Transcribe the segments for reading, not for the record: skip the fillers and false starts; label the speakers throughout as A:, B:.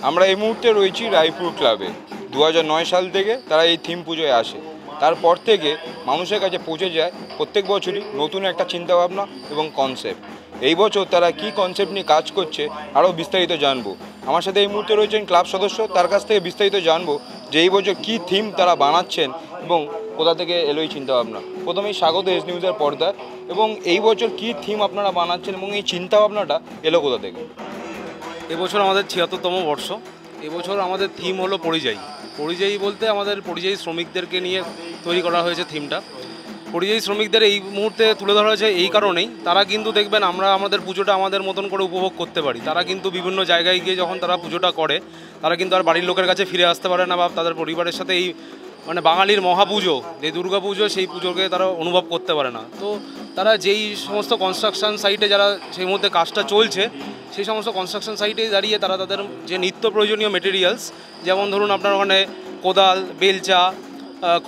A: আমরা এই মুহূর্তে রয়েছি রায়পুর ক্লাবে। 2009 সাল থেকে তারা এই থিম পুজোয় আসে। তারপর থেকে মানুষের কাছে পৌঁছে যায় প্রত্যেক বছরই নতুন একটা চিন্তাভাবনা এবং কনসেপ্ট। এই বছর তারা কি কনসেপ্ট নিয়ে কাজ করছে আরও বিস্তারিত জানবো। আমার সাথে এই মুহূর্তে রয়েছেন ক্লাব সদস্য, তার কাছ থেকে বিস্তারিত জানবো যে এই বছর কী থিম তারা বানাচ্ছেন এবং কোথা থেকে এলো এই চিন্তাভাবনা। প্রথমেই স্বাগত এস নিউজের পর্দায়। এবং এই বছর কী থিম আপনারা বানাচ্ছেন এবং এই চিন্তাভাবনাটা এলো কোথা থেকে?
B: এবছর আমাদের ৭৬তম বর্ষ। এবছর আমাদের থিম হলো পরিযায়ী। পরিযায়ী বলতে আমাদের পরিযায়ী শ্রমিকদেরকে নিয়ে তৈরি করা হয়েছে থিমটা। পরিযায়ী শ্রমিকদের এই মুহূর্তে তুলে ধরা হয়েছে এই কারণেই, তারা কিন্তু দেখবেন আমরা আমাদের পুজোটা আমাদের মতন করে উপভোগ করতে পারি। তারা কিন্তু বিভিন্ন জায়গায় গিয়ে যখন তারা পুজোটা করে, তারা কিন্তু আর বাড়ির লোকের কাছে ফিরে আসতে পারে না বা তাদের পরিবারের সাথে এই বাঙালির মহাপুজো যে দুর্গা পুজো, সেই পুজোকে তারা অনুভব করতে পারে না। তো তারা যেই সমস্ত কনস্ট্রাকশন সাইটে যারা সেই মুহূর্তে কাজটা চলছে, সেই সমস্ত কনস্ট্রাকশন সাইটে দাঁড়িয়ে তারা তাদের যে নিত্য প্রয়োজনীয় মেটেরিয়ালস, যেমন ধরুন আপনার ওখানে কোদাল, বেলচা,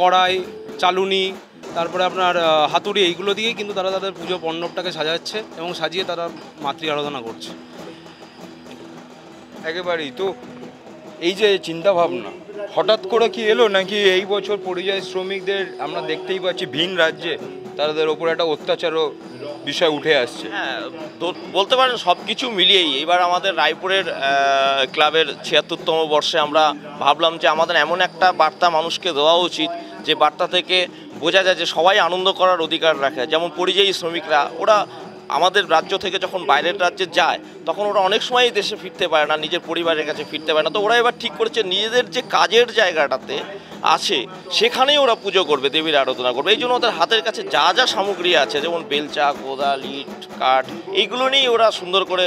B: কড়াই, চালুনি, তারপরে আপনার হাতুড়ি, এইগুলো দিয়েই কিন্তু তারা তাদের পুজো মণ্ডপটাকে সাজাচ্ছে এবং সাজিয়ে তারা মাতৃ আরাধনা করছে।
A: একেবারেই। তো এই যে চিন্তাভাবনা হঠাৎ করে কি এলো, নাকি এই বছর পরিযায়ী শ্রমিকদের আমরা দেখতেই পাচ্ছি ভিন রাজ্যে তাদের ওপর একটা অত্যাচারও বিষয় উঠে আসছে?
C: হ্যাঁ, বলতে পারেন সব কিছু মিলিয়েই এবার আমাদের রায়পুরের ক্লাবের ৭৬তম বর্ষে আমরা ভাবলাম যে আমাদের এমন একটা বার্তা মানুষকে দেওয়া উচিত যে বার্তা থেকে বোঝা যায় যে সবাই আনন্দ করার অধিকার রাখে। যেমন পরিযায়ী শ্রমিকরা, ওরা আমাদের রাজ্য থেকে যখন বাইরের রাজ্যে যায় তখন ওরা অনেক সময়ই দেশে ফিরতে পারে না, নিজের পরিবারের কাছে ফিরতে পারে না। তো ওরা এবার ঠিক করেছে নিজেদের যে কাজের জায়গাটাতে আছে সেখানেই ওরা পুজো করবে, দেবীর আরাধনা করবে। এই জন্য ওদের হাতের কাছে যা যা সামগ্রী আছে, যেমন বেলচা, কোদাল, ইট, কাঠ, এইগুলো নিয়েই ওরা সুন্দর করে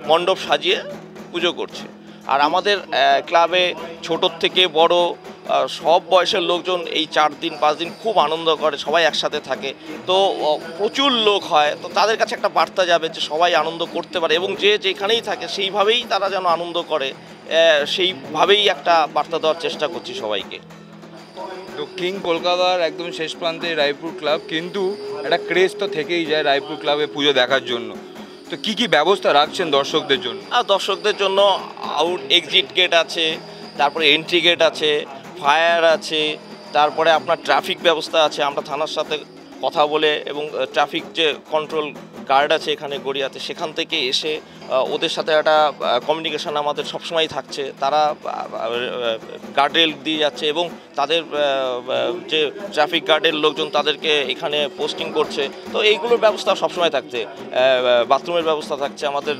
C: মণ্ডপ সাজিয়ে পুজো করছে। আর আমাদের ক্লাবে ছোটোর থেকে বড় সব বয়সের লোকজন এই 4 দিন 5 দিন খুব আনন্দ করে, সবাই একসাথে থাকে। তো প্রচুর লোক হয়, তো তাদের কাছে একটা বার্তা যাবে যে সবাই আনন্দ করতে পারে এবং যে যেখানেই থাকে সেইভাবেই তারা যেন আনন্দ করে, সেইভাবেই একটা বার্তা দেওয়ার চেষ্টা করছি সবাইকে।
A: দক্ষিণ কলকাতার একদম শেষ প্রান্তে রায়পুর ক্লাব, কিন্তু একটা ক্রেজ তো থেকেই যায় রায়পুর ক্লাবে পুজো দেখার জন্য। তো কি কি ব্যবস্থা রাখছেন দর্শকদের জন্য?
C: আর দর্শকদের জন্য এক্সিট গেট আছে, তারপরে এন্ট্রি গেট আছে, ফায়ার আছে, তারপরে আপনার ট্রাফিক ব্যবস্থা আছে। আমরা থানার সাথে কথা বলে এবং ট্রাফিক যে কন্ট্রোল গার্ড আছে এখানে গড়িয়াতে, সেখান থেকে এসে ওদের সাথে একটা কমিউনিকেশান আমাদের সবসময় থাকছে। তারা গার্ডরেল দিয়ে যাচ্ছে এবং তাদের যে ট্রাফিক গার্ডের লোকজন তাদেরকে এখানে পোস্টিং করছে। তো এইগুলোর ব্যবস্থা সবসময় থাকছে। বাথরুমের ব্যবস্থা থাকছে আমাদের,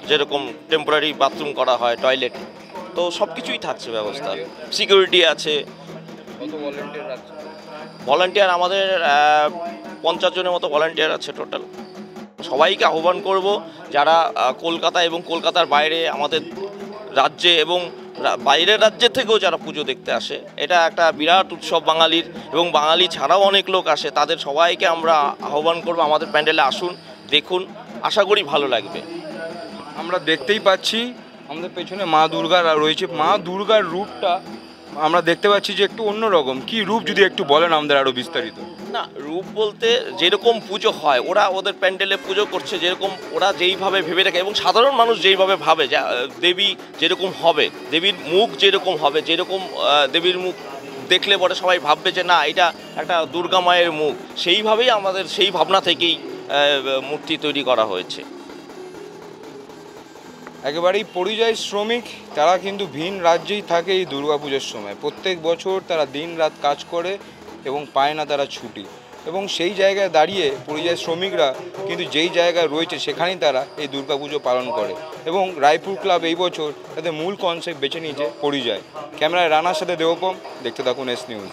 C: যেরকম টেম্পোরারি বাথরুম করা হয়, টয়লেট, তো সব কিছুই থাকছে ব্যবস্থা। সিকিউরিটি আছে। ভলান্টিয়ার আমাদের 50 জনের মতো ভলান্টিয়ার আছে টোটাল। সবাইকে আহ্বান করব যারা কলকাতা এবং কলকাতার বাইরে আমাদের রাজ্যে এবং বাইরের রাজ্যের থেকেও যারা পুজো দেখতে আসে, এটা একটা বিরাট উৎসব বাঙালির, এবং বাঙালি ছাড়াও অনেক লোক আসে, তাদের সবাইকে আমরা আহ্বান করব আমাদের প্যান্ডেলে আসুন, দেখুন, আশা করি ভালো লাগবে।
A: আমরা দেখতেই পাচ্ছি আমাদের পেছনে মা দুর্গা রয়েছে। মা দুর্গার রূপটা আমরা দেখতে পাচ্ছি যে একটু অন্যরকম। কি রূপ যদি একটু বলেন আমাদের আরও বিস্তারিত?
C: না, রূপ বলতে যেরকম পুজো হয় ওরা ওদের প্যান্ডেলে পুজো করছে, যেরকম ওরা যেইভাবে ভেবে রাখে এবং সাধারণ মানুষ যেইভাবে ভাবে যে দেবী যেরকম হবে, দেবীর মুখ যেরকম হবে, যেরকম দেবীর মুখ দেখলে পরে সবাই ভাববে যে না এটা একটা দুর্গা মায়ের মুখ, সেইভাবেই আমাদের সেই ভাবনা থেকেই মূর্তি তৈরি করা হয়েছে।
A: একেবারেই পরিযায়ী শ্রমিক তারা কিন্তু ভিন রাজ্যেই থাকে এই দুর্গাপুজোর সময়। প্রত্যেক বছর তারা দিন রাত কাজ করে এবং পায় না তারা ছুটি, এবং সেই জায়গায় দাঁড়িয়ে পরিযায়ী শ্রমিকরা কিন্তু যেই জায়গায় রয়েছে সেখানেই তারা এই দুর্গাপুজো পালন করে। এবং রায়পুর ক্লাব এই বছর তাদের মূল কনসেপ্ট বেছে নিয়েছে পরিযায়। ক্যামেরায় রানার সাথে দেবপম, দেখতে থাকুন এস নিউজ।